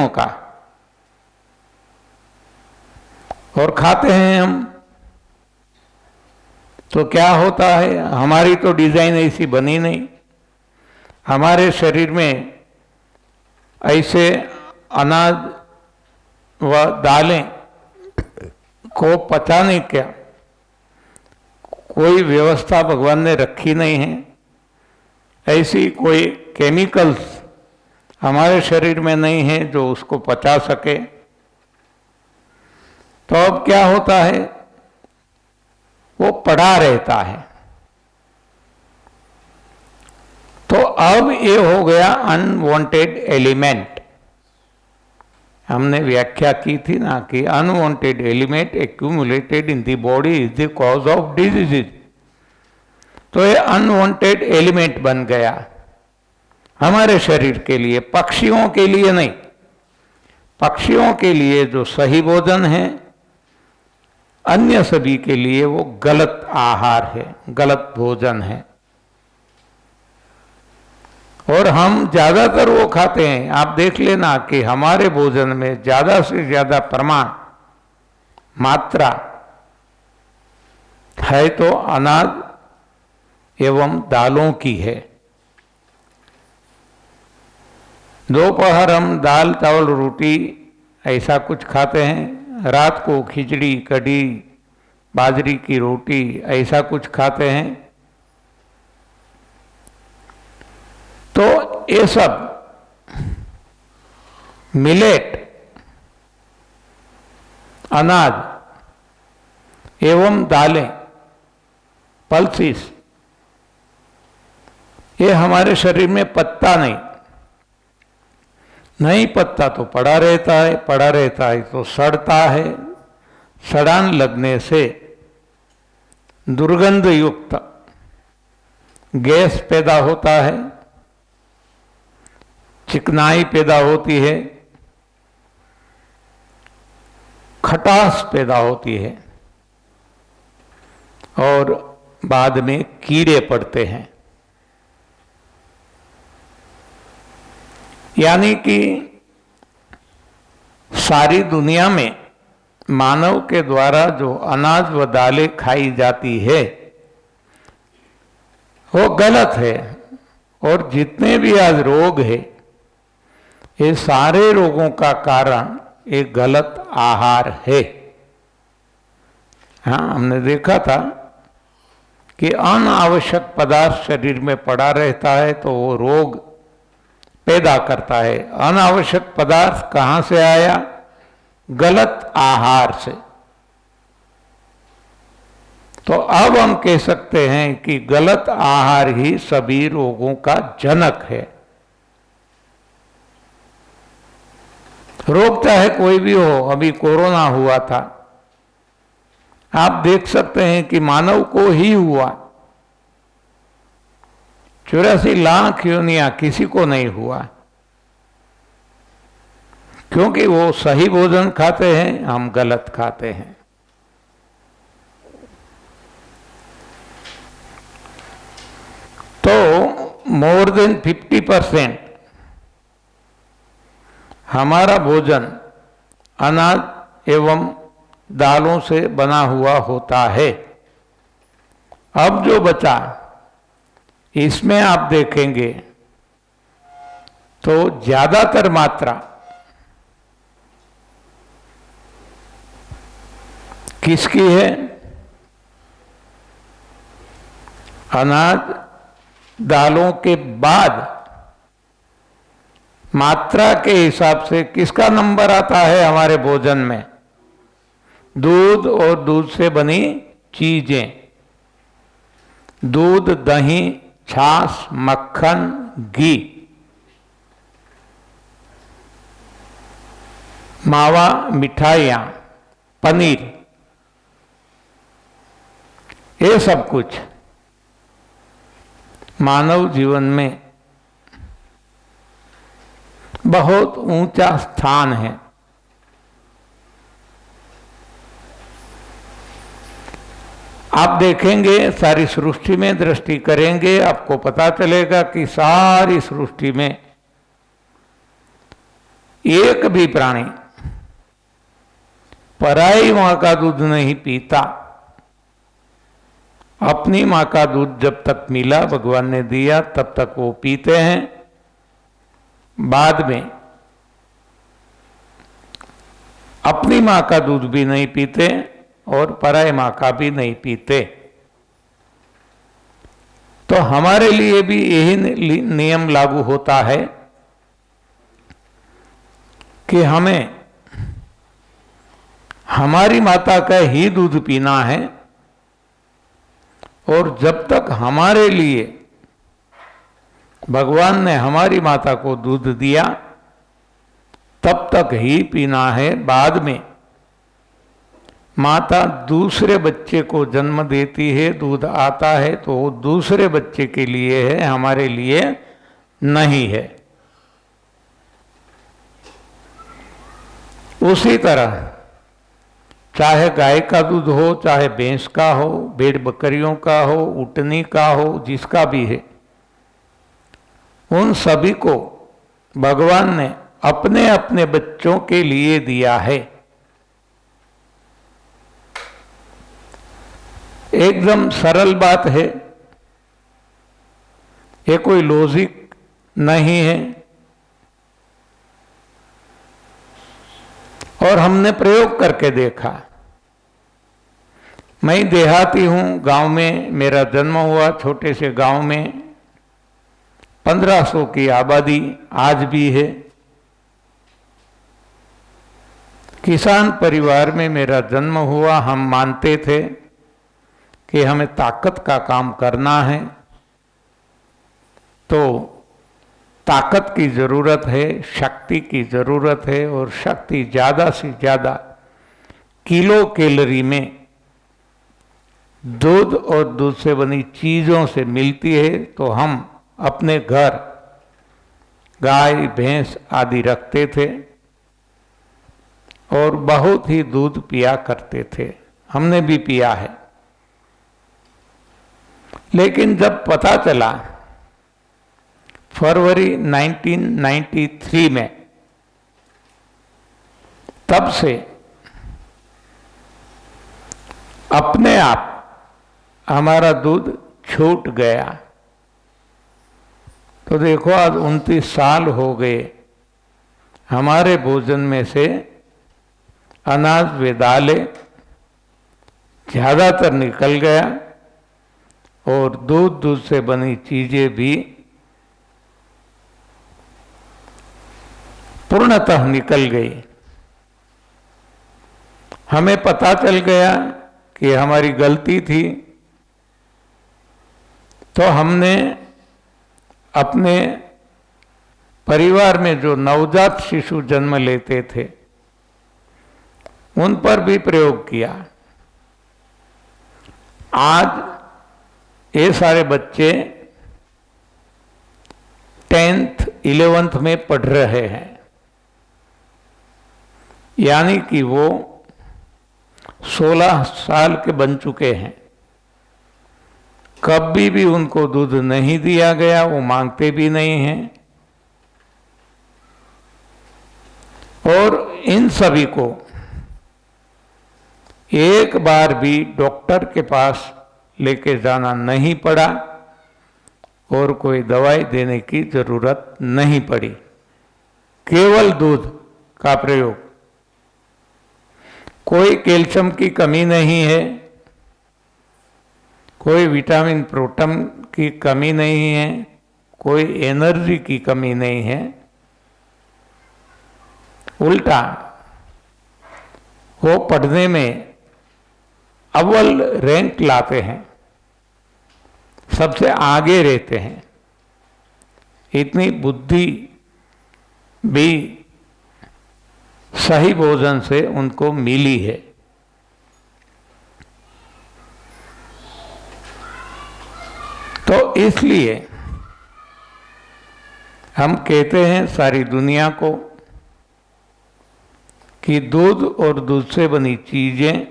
का, और खाते हैं हम। तो क्या होता है, हमारी तो डिजाइन ऐसी बनी नहीं। हमारे शरीर में ऐसे अनाज व दालें को पचाने क्या कोई व्यवस्था भगवान ने रखी नहीं है। ऐसी कोई केमिकल्स हमारे शरीर में नहीं है जो उसको पचा सके। तो अब क्या होता है, वो पड़ा रहता है। तो अब ये हो गया अनवांटेड एलिमेंट। हमने व्याख्या की थी ना कि unwanted element accumulated in the body is the cause of diseases. तो ये अनवांटेड एलिमेंट बन गया हमारे शरीर के लिए, पक्षियों के लिए नहीं। पक्षियों के लिए जो सही भोजन है, अन्य सभी के लिए वो गलत आहार है, गलत भोजन है। और हम ज्यादातर वो खाते हैं। आप देख लेना कि हमारे भोजन में ज्यादा से ज्यादा प्रमाण, मात्रा है तो अनाज एवं दालों की है। दोपहर हम दाल चावल रोटी ऐसा कुछ खाते हैं, रात को खिचड़ी कढ़ी बाजरी की रोटी ऐसा कुछ खाते हैं। तो ये सब मिलेट, अनाज एवं दालें, पल्सिस, ये हमारे शरीर में पत्ता नहीं पत्ता तो पड़ा रहता है, पड़ा रहता है तो सड़ता है। सड़ान लगने से दुर्गंध युक्त गैस पैदा होता है, चिकनाई पैदा होती है, खटास पैदा होती है और बाद में कीड़े पड़ते हैं। यानी कि सारी दुनिया में मानव के द्वारा जो अनाज व दालें खाई जाती है वो गलत है। और जितने भी आज रोग है, ये सारे रोगों का कारण एक गलत आहार है। हाँ, हमने देखा था कि अनावश्यक पदार्थ शरीर में पड़ा रहता है तो वो रोग पैदा करता है। अनावश्यक पदार्थ कहाँ से आया? गलत आहार से। तो अब हम कह सकते हैं कि गलत आहार ही सभी रोगों का जनक है। रोग चाहे कोई भी हो, अभी कोरोना हुआ था, आप देख सकते हैं कि मानव को ही हुआ, 84 लाख योनियां किसी को नहीं हुआ, क्योंकि वो सही भोजन खाते हैं, हम गलत खाते हैं। तो मोर देन 50% हमारा भोजन अनाज एवं दालों से बना हुआ होता है। अब जो बचा, इसमें आप देखेंगे तो ज्यादातर मात्रा किसकी है? अनाज दालों के बाद मात्रा के हिसाब से किसका नंबर आता है हमारे भोजन में? दूध और दूध से बनी चीजें, दूध, दही, छाछ, मक्खन, घी, मावा, मिठाइयाँ, पनीर, ये सब कुछ मानव जीवन में बहुत ऊंचा स्थान है। आप देखेंगे, सारी सृष्टि में दृष्टि करेंगे, आपको पता चलेगा कि सारी सृष्टि में एक भी प्राणी पराई मां का दूध नहीं पीता। अपनी मां का दूध जब तक मिला, भगवान ने दिया, तब तक वो पीते हैं। बाद में अपनी मां का दूध भी नहीं पीते और पराई मां का भी नहीं पीते। तो हमारे लिए भी यही नियम लागू होता है कि हमें हमारी माता का ही दूध पीना है, और जब तक हमारे लिए भगवान ने हमारी माता को दूध दिया तब तक ही पीना है। बाद में माता दूसरे बच्चे को जन्म देती है, दूध आता है तो वो दूसरे बच्चे के लिए है, हमारे लिए नहीं है। उसी तरह चाहे गाय का दूध हो, चाहे भैंस का हो, भेड़ बकरियों का हो, ऊँटनी का हो, जिसका भी है, उन सभी को भगवान ने अपने अपने बच्चों के लिए दिया है। एकदम सरल बात है, ये कोई लॉजिक नहीं है। और हमने प्रयोग करके देखा। मैं देहाती हूँ, गांव में मेरा जन्म हुआ, छोटे से गांव में 1500 की आबादी आज भी है। किसान परिवार में मेरा जन्म हुआ। हम मानते थे कि हमें ताकत का काम करना है, तो ताकत की ज़रूरत है, शक्ति की ज़रूरत है, और शक्ति ज़्यादा से ज़्यादा किलो कैलोरी में दूध और दूध से बनी चीज़ों से मिलती है। तो हम अपने घर गाय भैंस आदि रखते थे और बहुत ही दूध पिया करते थे। हमने भी पिया है। लेकिन जब पता चला फरवरी 1993 में, तब से अपने आप हमारा दूध छूट गया। तो देखो आज 29 साल हो गए, हमारे भोजन में से अनाज व दालें ज़्यादातर निकल गया और दूध से बनी चीज़ें भी पूर्णतः निकल गई। हमें पता चल गया कि हमारी गलती थी, तो हमने अपने परिवार में जो नवजात शिशु जन्म लेते थे उन पर भी प्रयोग किया। आज ये सारे बच्चे 10th 11th में पढ़ रहे हैं, यानी कि वो 16 साल के बन चुके हैं। कभी भी उनको दूध नहीं दिया गया, वो मांगते भी नहीं हैं। और इन सभी को एक बार भी डॉक्टर के पास लेके जाना नहीं पड़ा और कोई दवाई देने की जरूरत नहीं पड़ी। केवल दूध का प्रयोग। कोई कैल्शियम की कमी नहीं है, कोई विटामिन प्रोटीन की कमी नहीं है, कोई एनर्जी की कमी नहीं है। उल्टा वो पढ़ने में अव्वल रैंक लाते हैं, सबसे आगे रहते हैं। इतनी बुद्धि भी सही भोजन से उनको मिली है। तो इसलिए हम कहते हैं सारी दुनिया को कि दूध और दूध से बनी चीजें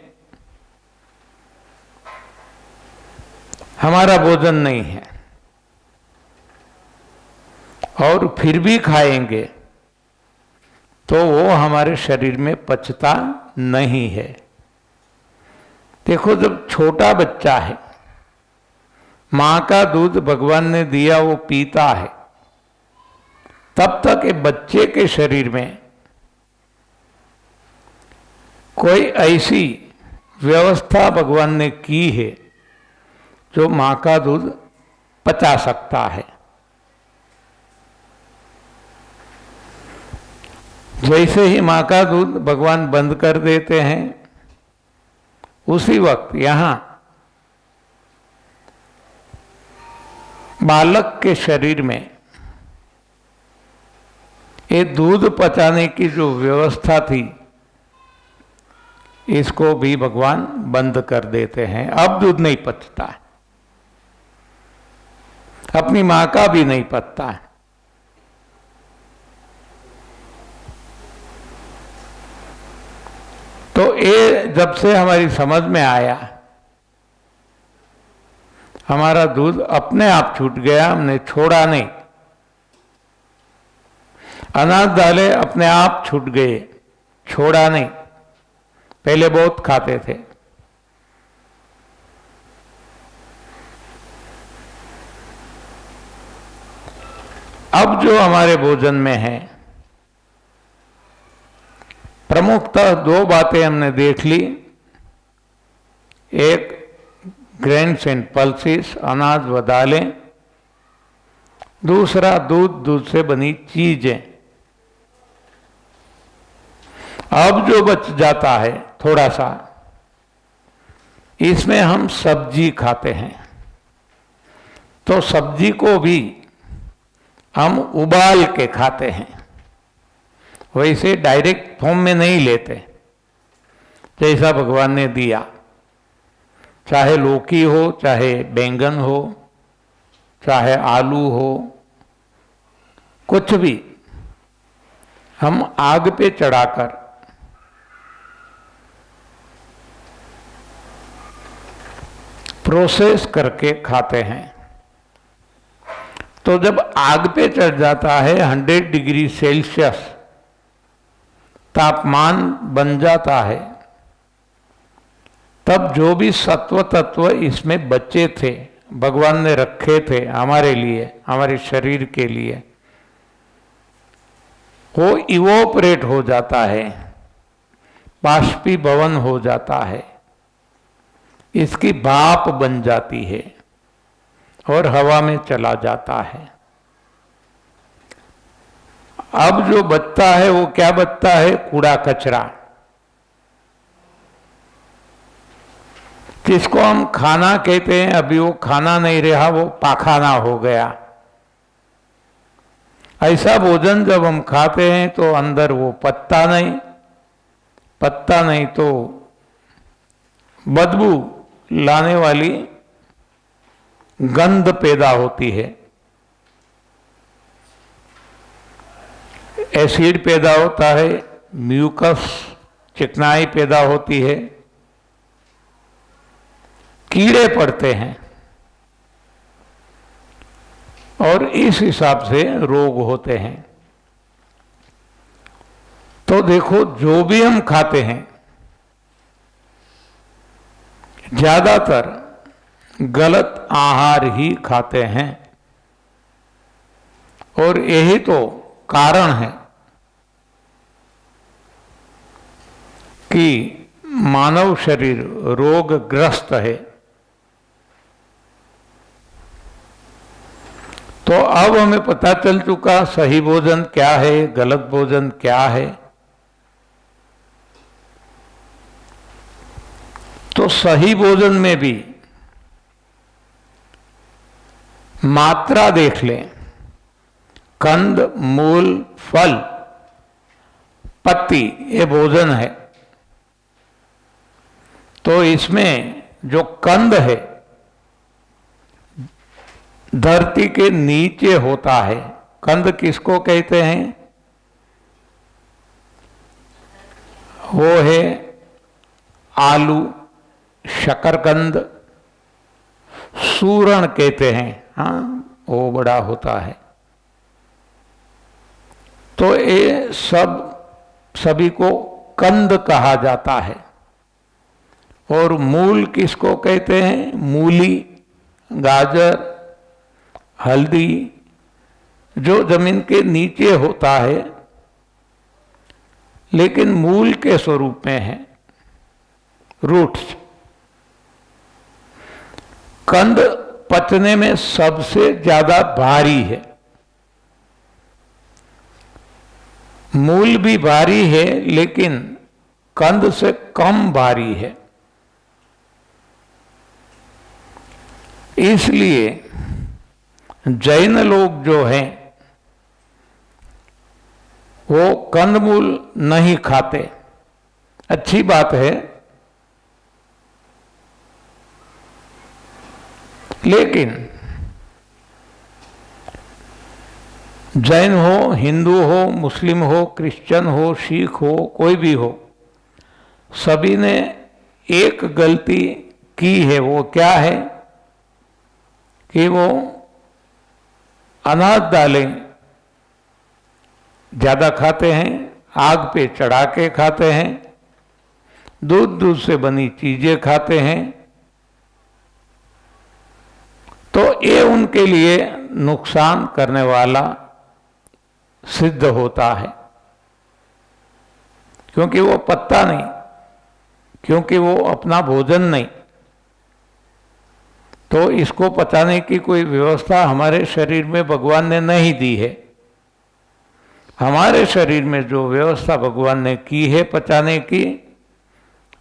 हमारा भोजन नहीं है, और फिर भी खाएंगे तो वो हमारे शरीर में पचता नहीं है। देखो, जब छोटा बच्चा है, मां का दूध भगवान ने दिया वो पीता है, तब तक एक बच्चे के शरीर में कोई ऐसी व्यवस्था भगवान ने की है जो मां का दूध पचा सकता है। जैसे ही मां का दूध भगवान बंद कर देते हैं, उसी वक्त यहां बालक के शरीर में ये दूध पचाने की जो व्यवस्था थी, इसको भी भगवान बंद कर देते हैं। अब दूध नहीं पचता है, अपनी मां का भी नहीं पचता है। तो ये जब से हमारी समझ में आया, हमारा दूध अपने आप छूट गया, हमने छोड़ा नहीं। अनाज डाले अपने आप छूट गए, छोड़ा नहीं। पहले बहुत खाते थे। अब जो हमारे भोजन में है, प्रमुखतः दो बातें हमने देख ली। एक, ग्रेन्स एंड पल्सेस, अनाज व दालें। दूसरा, दूध, दूध से बनी चीजें। अब जो बच जाता है थोड़ा सा, इसमें हम सब्जी खाते हैं। तो सब्जी को भी हम उबाल के खाते हैं, वैसे डायरेक्ट फॉर्म में नहीं लेते। जैसा भगवान ने दिया, चाहे लौकी हो, चाहे बैंगन हो, चाहे आलू हो, कुछ भी हम आग पे चढ़ाकर प्रोसेस करके खाते हैं। तो जब आग पे चढ़ जाता है, 100 डिग्री सेल्सियस तापमान बन जाता है, तब जो भी सत्व तत्व इसमें बचे थे, भगवान ने रखे थे हमारे लिए, हमारे शरीर के लिए, वो इवोपरेट हो जाता है, बाष्पीभवन हो जाता है, इसकी भाप बन जाती है और हवा में चला जाता है। अब जो बचता है वो क्या बचता है? कूड़ा कचरा, जिसको हम खाना कहते हैं। अभी वो खाना नहीं रहा, वो पाखाना हो गया। ऐसा भोजन जब हम खाते हैं तो अंदर वो पचता नहीं तो बदबू लाने वाली गंध पैदा होती है, एसिड पैदा होता है, म्यूकस, चिकनाई पैदा होती है, कीड़े पड़ते हैं और इस हिसाब से रोग होते हैं। तो देखो, जो भी हम खाते हैं ज्यादातर गलत आहार ही खाते हैं, और यही तो कारण है कि मानव शरीर रोगग्रस्त है। तो अब हमें पता चल चुका सही भोजन क्या है, गलत भोजन क्या है। तो सही भोजन में भी मात्रा देख लें। कंद, मूल, फल, पत्ती, ये भोजन है। तो इसमें जो कंद है धरती के नीचे होता है। कंद किसको कहते हैं? वो है आलू, शकरकंद, सूरण कहते हैं। हाँ, वो बड़ा होता है। तो ये सब सभी को कंद कहा जाता है। और मूल किसको कहते हैं? मूली, गाजर, हल्दी, जो जमीन के नीचे होता है लेकिन मूल के स्वरूप में है, रूट्स। कंद पचने में सबसे ज्यादा भारी है। मूल भी भारी है लेकिन कंद से कम भारी है। इसलिए जैन लोग जो हैं वो कंदमूल नहीं खाते। अच्छी बात है, लेकिन जैन हो, हिंदू हो, मुस्लिम हो, क्रिश्चियन हो, सिख हो, कोई भी हो, सभी ने एक गलती की है। वो क्या है कि वो अनाज दालें ज़्यादा खाते हैं, आग पे चढ़ा के खाते हैं, दूध से बनी चीज़ें खाते हैं। तो ये उनके लिए नुकसान करने वाला सिद्ध होता है, क्योंकि वो पत्ता नहीं, क्योंकि वो अपना भोजन नहीं। तो इसको पचाने की कोई व्यवस्था हमारे शरीर में भगवान ने नहीं दी है। हमारे शरीर में जो व्यवस्था भगवान ने की है पचाने की,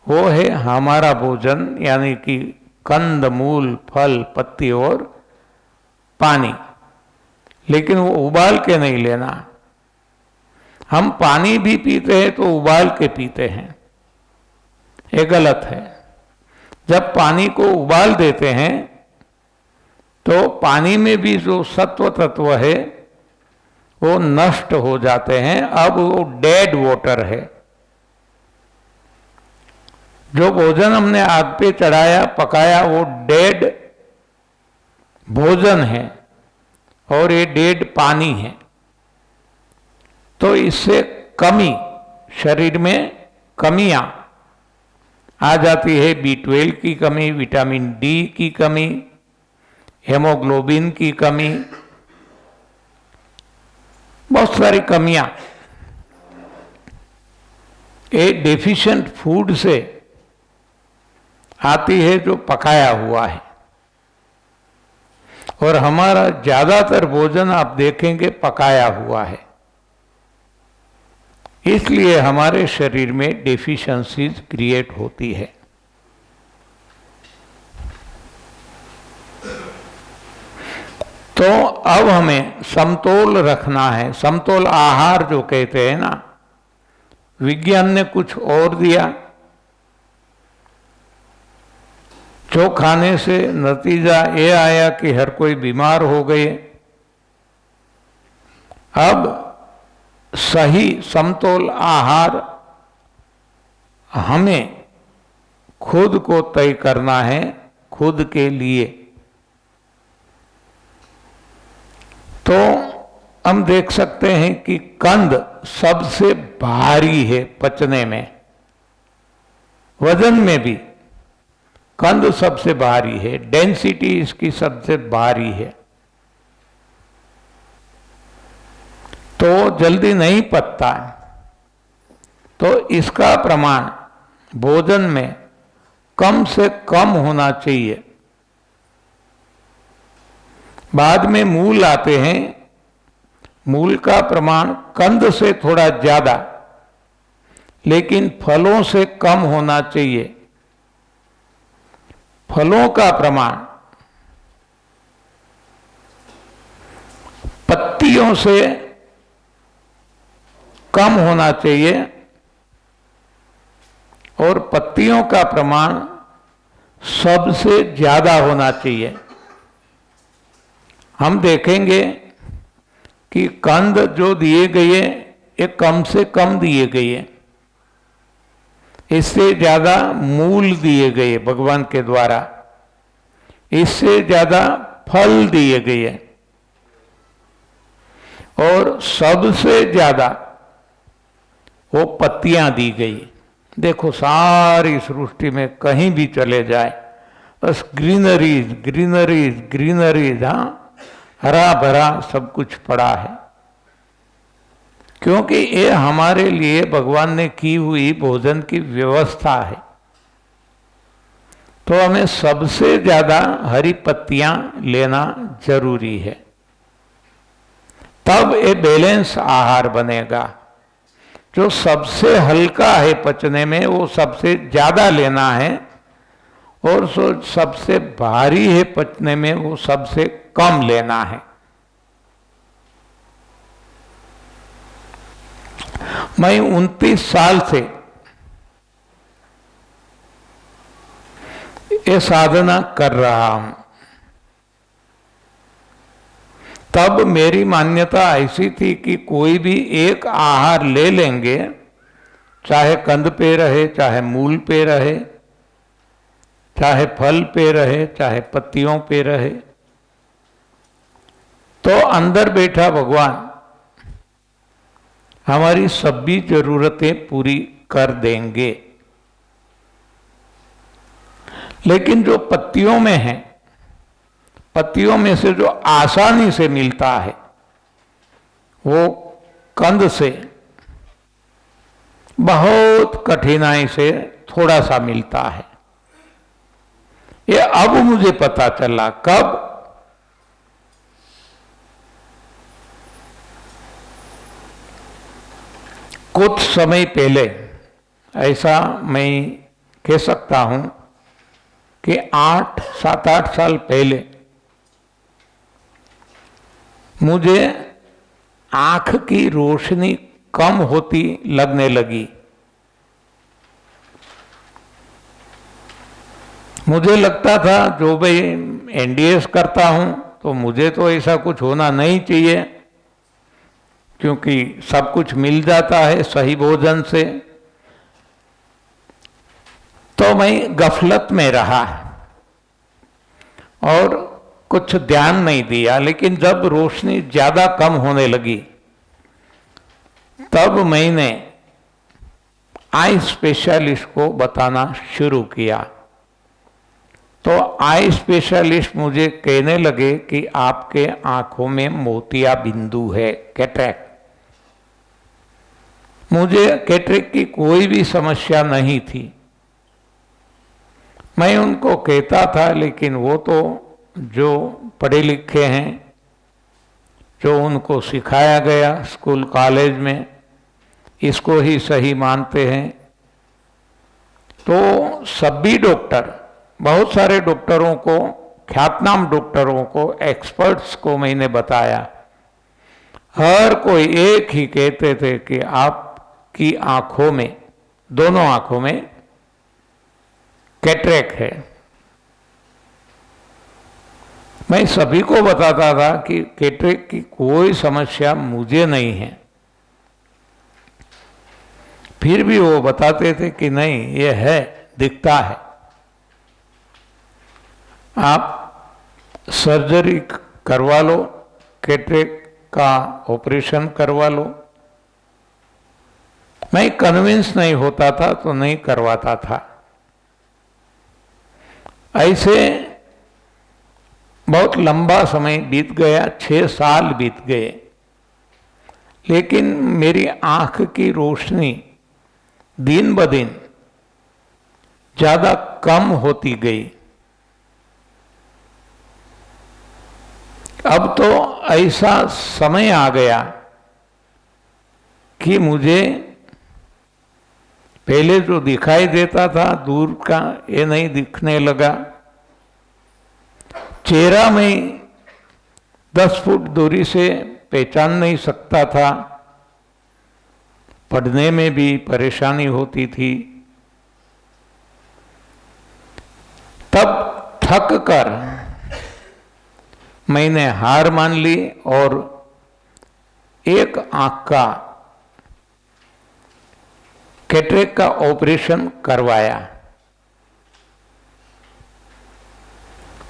वो है हमारा भोजन, यानी कि कंद, मूल, फल, पत्ती और पानी। लेकिन वो उबाल के नहीं लेना। हम पानी भी पीते हैं तो उबाल के पीते हैं, ये गलत है। जब पानी को उबाल देते हैं तो पानी में भी जो सत्व तत्व है वो नष्ट हो जाते हैं। अब वो डेड वाटर है। जो भोजन हमने आग पे चढ़ाया, पकाया, वो डेड भोजन है और ये डेड पानी है। तो इससे कमी, शरीर में कमियां आ जाती है। B12 की कमी, विटामिन D की कमी, हेमोग्लोबिन की कमी, बहुत सारी कमियां ये डेफिशिएंट फूड से आती है जो पकाया हुआ है। और हमारा ज्यादातर भोजन आप देखेंगे पकाया हुआ है। इसलिए हमारे शरीर में डेफिशिएंसीज क्रिएट होती है। तो अब हमें समतोल रखना है। समतोल आहार जो कहते हैं ना, विज्ञान ने कुछ और दिया, जो खाने से नतीजा ये आया कि हर कोई बीमार हो गए। अब सही समतोल आहार हमें खुद को तय करना है, खुद के लिए। तो हम देख सकते हैं कि कंद सबसे भारी है पचने में, वजन में भी कंद सबसे भारी है, डेंसिटी इसकी सबसे भारी है। तो जल्दी नहीं पचता, तो इसका प्रमाण भोजन में कम से कम होना चाहिए। बाद में मूल आते हैं, मूल का प्रमाण कंद से थोड़ा ज्यादा, लेकिन फलों से कम होना चाहिए। फलों का प्रमाण पत्तियों से कम होना चाहिए और पत्तियों का प्रमाण सबसे ज्यादा होना चाहिए। हम देखेंगे कि कंद जो दिए गए ये कम से कम दिए गए, इससे ज्यादा मूल दिए गए भगवान के द्वारा, इससे ज्यादा फल दिए गए और सबसे ज्यादा वो पत्तियां दी गई। देखो सारी सृष्टि में कहीं भी चले जाए बस ग्रीनरीज ग्रीनरीज ग्रीनरीज, हाँ, हरा भरा सब कुछ पड़ा है, क्योंकि ये हमारे लिए भगवान ने की हुई भोजन की व्यवस्था है। तो हमें सबसे ज्यादा हरी पत्तियां लेना जरूरी है, तब ये बैलेंस आहार बनेगा। जो सबसे हल्का है पचने में वो सबसे ज्यादा लेना है, और जो सबसे भारी है पचने में वो सबसे कम लेना है। मैं 29 साल से ये साधना कर रहा हूं। तब मेरी मान्यता ऐसी थी कि कोई भी एक आहार ले लेंगे, चाहे कंद पे रहे, चाहे मूल पे रहे, चाहे फल पे रहे, चाहे पत्तियों पे रहे, तो अंदर बैठा भगवान हमारी सभी जरूरतें पूरी कर देंगे। लेकिन जो पत्तियों में है, पत्तियों में से जो आसानी से मिलता है वो कंद से बहुत कठिनाई से थोड़ा सा मिलता है। ये अब मुझे पता चला। कब? कुछ समय पहले, ऐसा मैं कह सकता हूं कि 7-8 साल पहले मुझे आंख की रोशनी कम होती लगने लगी। मुझे लगता था जो भाई एनडीएस करता हूं तो मुझे तो ऐसा कुछ होना नहीं चाहिए, क्योंकि सब कुछ मिल जाता है सही भोजन से। तो मैं गफलत में रहा और कुछ ध्यान नहीं दिया। लेकिन जब रोशनी ज्यादा कम होने लगी तब मैंने आई स्पेशलिस्ट को बताना शुरू किया। तो आई स्पेशलिस्ट मुझे कहने लगे कि आपके आंखों में मोतिया बिंदु है, कैटरेक्ट। मुझे कैटरेक्ट की कोई भी समस्या नहीं थी। मैं उनको कहता था, लेकिन वो तो जो पढ़े लिखे हैं, जो उनको सिखाया गया स्कूल कॉलेज में, इसको ही सही मानते हैं। तो सभी डॉक्टर, बहुत सारे डॉक्टरों को, ख्यातनाम डॉक्टरों को, एक्सपर्ट्स को मैंने बताया। हर कोई एक ही कहते थे कि आपकी आंखों में, दोनों आंखों में कैटरेक्ट है। मैं सभी को बताता था कि कैटरेक्ट की कोई समस्या मुझे नहीं है। फिर भी वो बताते थे कि नहीं, ये है, दिखता है, आप सर्जरी करवा लो, कैटरेक्ट का ऑपरेशन करवा लो। मैं कन्विंस नहीं होता था तो नहीं करवाता था। ऐसे बहुत लंबा समय बीत गया, 6 साल बीत गए, लेकिन मेरी आंख की रोशनी दिन ब दिन ज्यादा कम होती गई। अब तो ऐसा समय आ गया कि मुझे पहले जो दिखाई देता था दूर का, ये नहीं दिखने लगा। चेहरा में 10 फुट दूरी से पहचान नहीं सकता था। पढ़ने में भी परेशानी होती थी। तब थक कर मैंने हार मान ली और एक आंख का कैटरेक्ट का ऑपरेशन करवाया।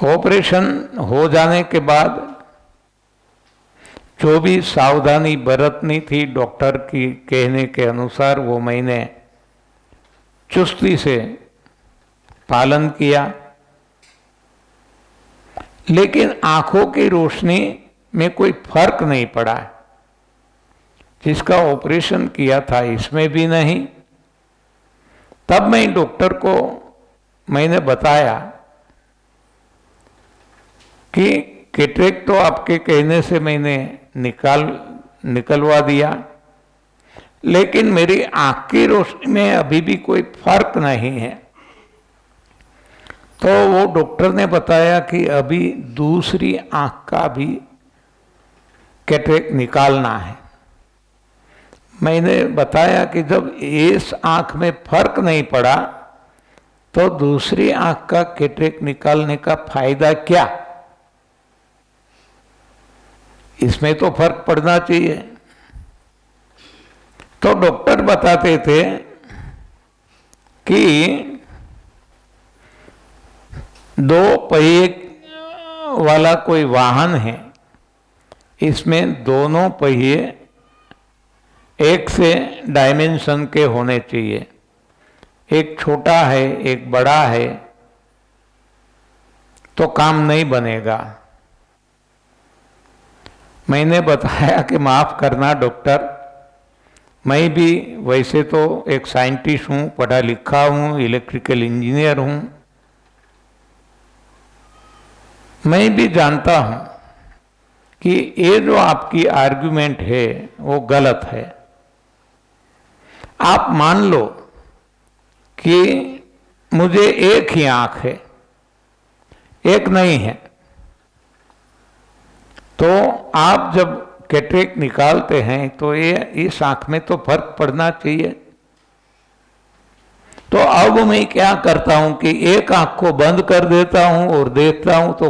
ऑपरेशन हो जाने के बाद जो भी सावधानी बरतनी थी डॉक्टर की कहने के अनुसार वो मैंने चुस्ती से पालन किया, लेकिन आंखों की रोशनी में कोई फर्क नहीं पड़ा। जिसका ऑपरेशन किया था इसमें भी नहीं। तब मैं डॉक्टर को मैंने बताया कि कैटरेक्ट तो आपके कहने से मैंने निकलवा दिया, लेकिन मेरी आंख की रोशनी में अभी भी कोई फर्क नहीं है। तो वो डॉक्टर ने बताया कि अभी दूसरी आंख का भी कैटरेक्ट निकालना है। मैंने बताया कि जब इस आंख में फर्क नहीं पड़ा तो दूसरी आंख का कैटरेक्ट निकालने का फायदा क्या? इसमें तो फर्क पड़ना चाहिए। तो डॉक्टर बताते थे कि दो पहिए वाला कोई वाहन है, इसमें दोनों पहिए एक से डायमेंशन के होने चाहिए। एक छोटा है एक बड़ा है तो काम नहीं बनेगा। मैंने बताया कि माफ करना डॉक्टर, मैं भी वैसे तो एक साइंटिस्ट हूँ, पढ़ा लिखा हूँ, इलेक्ट्रिकल इंजीनियर हूँ। मैं भी जानता हूँ कि ये जो आपकी आर्गुमेंट है वो गलत है। आप मान लो कि मुझे एक ही आंख है, एक नहीं है, तो आप जब कैटरेक्ट निकालते हैं तो ये इस आंख में तो फर्क पड़ना चाहिए। तो अब मैं क्या करता हूं कि एक आंख को बंद कर देता हूं और देखता हूं तो